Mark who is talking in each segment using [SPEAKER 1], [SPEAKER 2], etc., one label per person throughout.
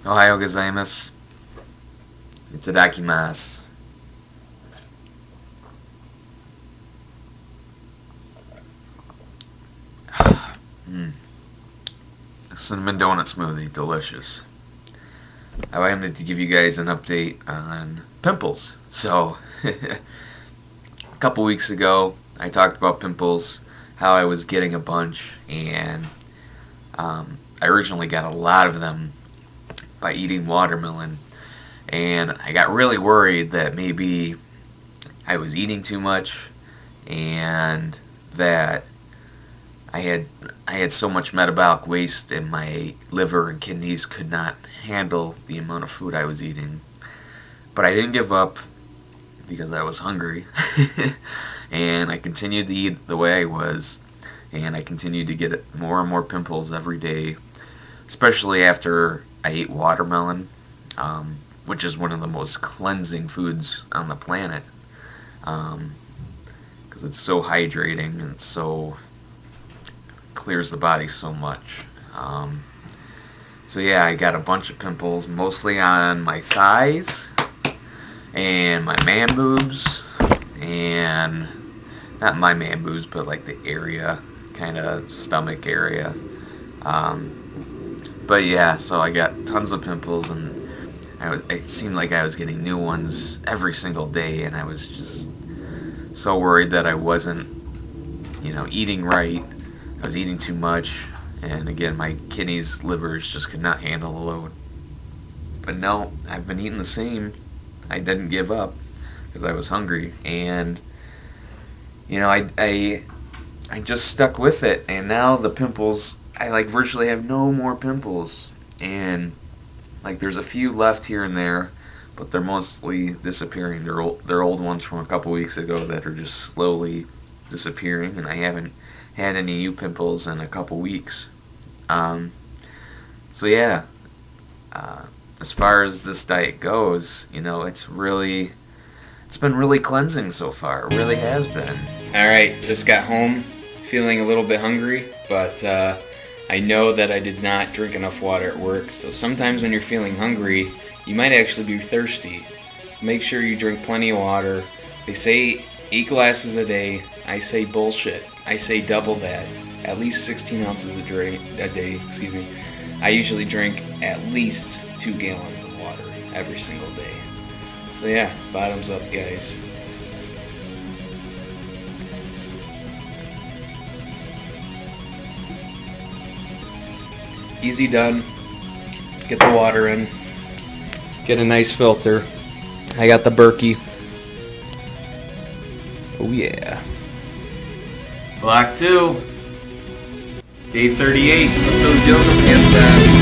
[SPEAKER 1] Ohio gozaimasu. Itadakimasu. Mm. Cinnamon donut smoothie, delicious. I wanted to give you guys an update on pimples. So, a couple weeks ago, I talked about pimples, how I was getting a bunch, and I originally got a lot of them by eating watermelon. And I got really worried that maybe I was eating too much and that I had so much metabolic waste and my liver and kidneys could not handle the amount of food I was eating. But I didn't give up because I was hungry. And I continued to eat the way I was, and I continued to get more and more pimples every day, especially after I ate watermelon, which is one of the most cleansing foods on the planet, because it's so hydrating and so clears the body so much. So yeah, I got a bunch of pimples, mostly on my thighs and my man boobs, and not my man boobs, but like the area, kind of stomach area. But yeah, so I got tons of pimples, and it seemed like I was getting new ones every single day, and I was just so worried that I wasn't, eating right. I was eating too much, and again, my kidneys, livers just could not handle the load. But no, I've been eating the same. I didn't give up because I was hungry, and I just stuck with it, and now the pimples, I like virtually have no more pimples, and like there's a few left here and there, but they're mostly disappearing. They're old ones from a couple weeks ago that are just slowly disappearing, and I haven't had any new pimples in a couple weeks. So yeah, as far as this diet goes, it's been really cleansing so far. It really has been. Alright, just got home, feeling a little bit hungry, but I know that I did not drink enough water at work, so sometimes when you're feeling hungry, you might actually be thirsty. So make sure you drink plenty of water. They say 8 glasses a day. I say bullshit. I say double that. At least 16 ounces a day. I usually drink at least 2 gallons of water every single day. So yeah, bottoms up, guys. Easy done. Get the water in. Get a nice filter. I got the Berkey. Oh yeah. Block 2. Day 38. Put those yoga pants on.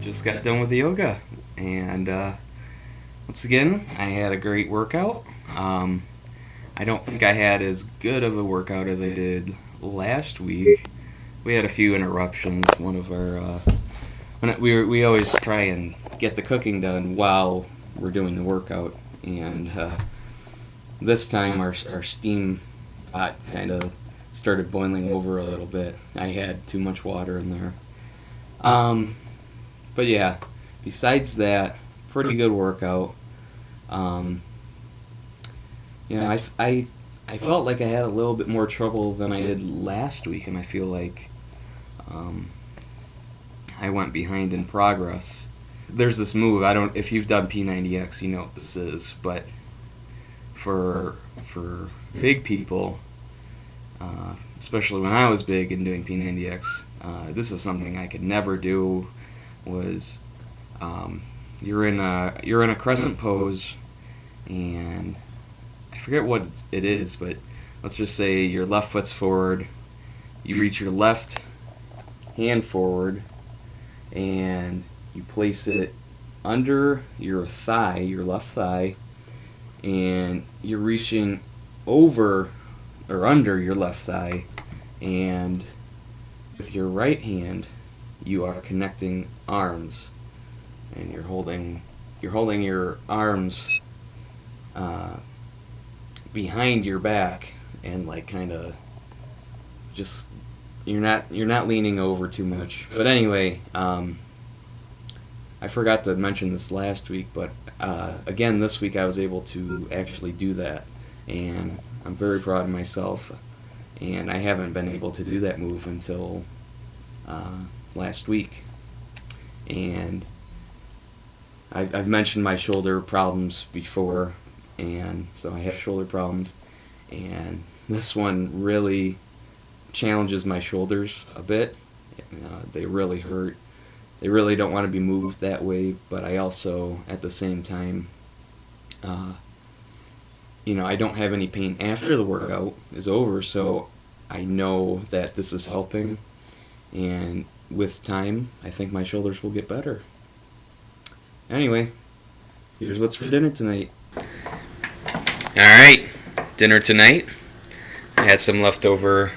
[SPEAKER 1] Just got done with the yoga, and once again, I had a great workout. I don't think I had as good of a workout as I did last week.
[SPEAKER 2] we had a few interruptions. One of our we always try and get the cooking done while we're doing the workout, and this time our steam pot kind of started boiling over a little bit. I had too much water in there. But yeah, besides that, pretty good workout. You know, I felt like I had a little bit more trouble than I did last week, and I feel like I went behind in progress. There's this move, if you've done P90X, you know what this is, but for big people, especially when I was big and doing P90X, this is something I could never do. Was you're in a crescent pose, and I forget what it is, but let's just say your left foot's forward, you reach your left hand forward, and you place it under your thigh, your left thigh, and you're reaching over or under your left thigh, and with your right hand you are connecting arms, and you're holding your arms behind your back, and like kind of just you're not leaning over too much. But anyway, I forgot to mention this last week, but again this week I was able to actually do that, and I'm very proud of myself. And I haven't been able to do that move until last week. And I've mentioned my shoulder problems before, and so I have shoulder problems, and this one really challenges my shoulders a bit. They really hurt. They really don't want to be moved that way, but I also, at the same time, I don't have any pain after the workout is over, so I know that this is helping, and with time, I think my shoulders will get better. Anyway, here's what's for dinner tonight. Alright, dinner tonight. I had some leftover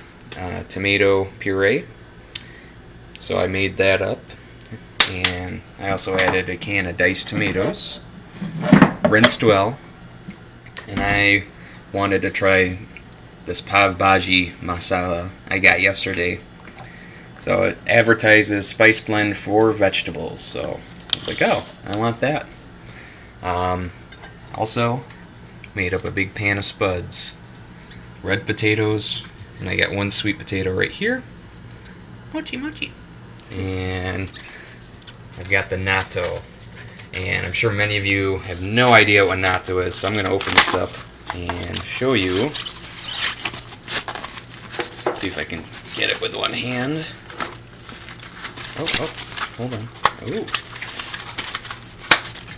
[SPEAKER 2] tomato puree, so I made that up. And I also added a can of diced tomatoes, rinsed well, and I wanted to try this pav bhaji masala I got yesterday. So it advertises spice blend for vegetables, so I was like, oh, I want that. Also made up a big pan of spuds, red potatoes, and I got one sweet potato right here, mochi mochi, and I've got the natto, and I'm sure many of you have no idea what natto is, so I'm going to open this up and show you. Let's see if I can get it with one hand. Oh, hold on.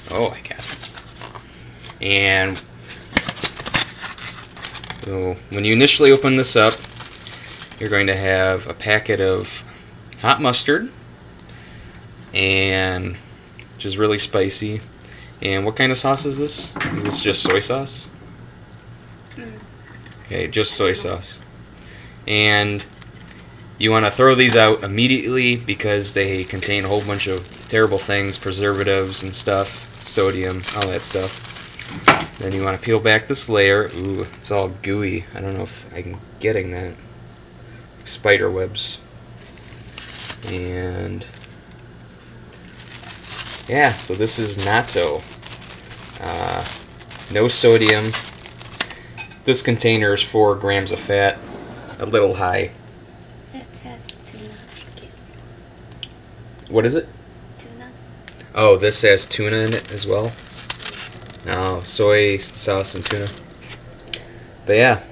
[SPEAKER 2] Oh, I got it. And so when you initially open this up, you're going to have a packet of hot mustard, and which is really spicy. And what kind of sauce is this? Is this just soy sauce? Okay, just soy sauce. And you want to throw these out immediately because they contain a whole bunch of terrible things, preservatives and stuff, sodium, all that stuff. Then you want to peel back this layer. Ooh, it's all gooey. I don't know if I'm getting that. Spider webs. And yeah, so this is natto. No sodium. This container is 4 grams of fat, a little high.
[SPEAKER 3] It has tuna, I guess.
[SPEAKER 2] What is it?
[SPEAKER 3] Tuna.
[SPEAKER 2] Oh, this has tuna in it as well. Oh, soy sauce and tuna. But yeah.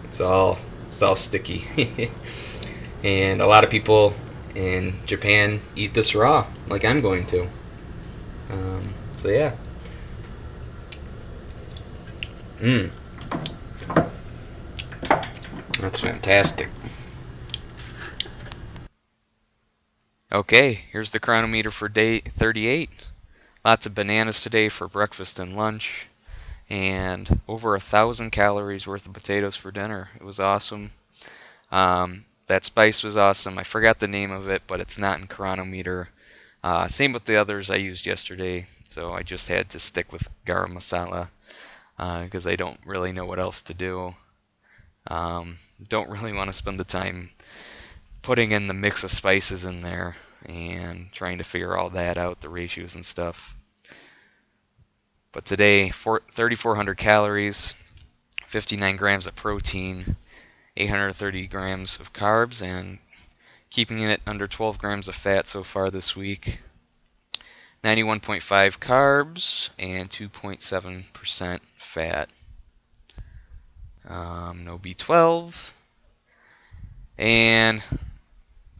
[SPEAKER 2] It's all sticky. And a lot of people in Japan eat this raw, like I'm going to. So yeah. That's fantastic. Okay, here's the chronometer for day 38. Lots of bananas today for breakfast and lunch. and over 1,000 calories worth of potatoes for dinner. It was awesome. That spice was awesome. I forgot the name of it, but it's not in Chronometer. Same with the others I used yesterday, so I just had to stick with garam masala because I don't really know what else to do. Don't really want to spend the time putting in the mix of spices in there and trying to figure all that out, the ratios and stuff. But today, 3,400 calories, 59 grams of protein, 830 grams of carbs, and keeping it under 12 grams of fat so far this week. 91.5 carbs and 2.7% fat. No B12. And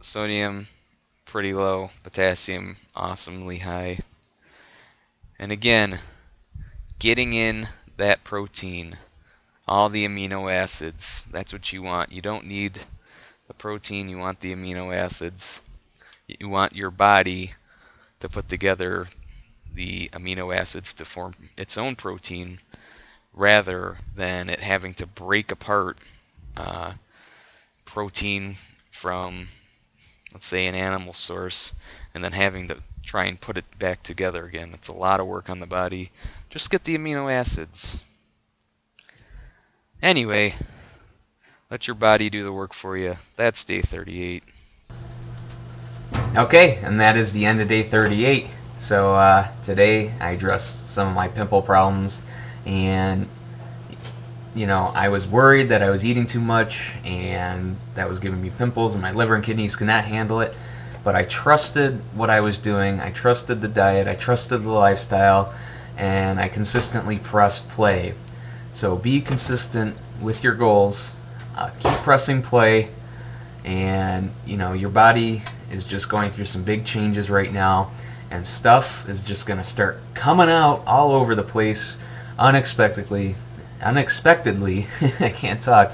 [SPEAKER 2] sodium pretty low. Potassium awesomely high. And again, getting in that protein, all the amino acids, that's what you want. You don't need the protein, you want the amino acids. You want your body to put together the amino acids to form its own protein rather than it having to break apart protein from, let's say, an animal source and then having to try and put it back together again. It's a lot of work on the body. Just get the amino acids. Anyway, let your body do the work for you. That's day 38.
[SPEAKER 4] Okay, and that is the end of day 38. So today I addressed some of my pimple problems, and I was worried that I was eating too much and that was giving me pimples and my liver and kidneys could not handle it. But I trusted what I was doing. I trusted the diet. I trusted the lifestyle, and I consistently pressed play. So be consistent with your goals. Keep pressing play, and your body is just going through some big changes right now, and stuff is just going to start coming out all over the place unexpectedly. I can't talk.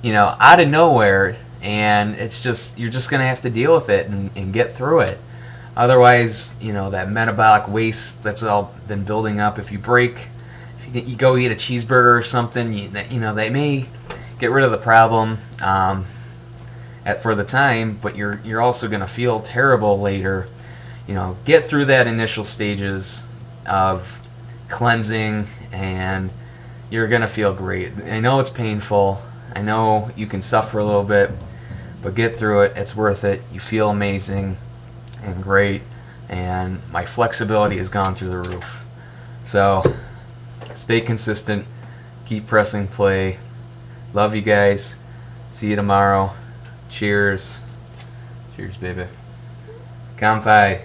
[SPEAKER 4] Out of nowhere, and it's just, you're just going to have to deal with it and get through it. Otherwise, that metabolic waste that's all been building up, if you go eat a cheeseburger or something, they may get rid of the problem for the time, but you're also going to feel terrible later. Get through that initial stages of cleansing, and you're going to feel great. I know it's painful. I know you can suffer a little bit, but get through it. It's worth it. You feel amazing and great, and my flexibility has gone through the roof. So stay consistent. Keep pressing play. Love you guys. See you tomorrow. Cheers. Cheers, baby. Kanpai.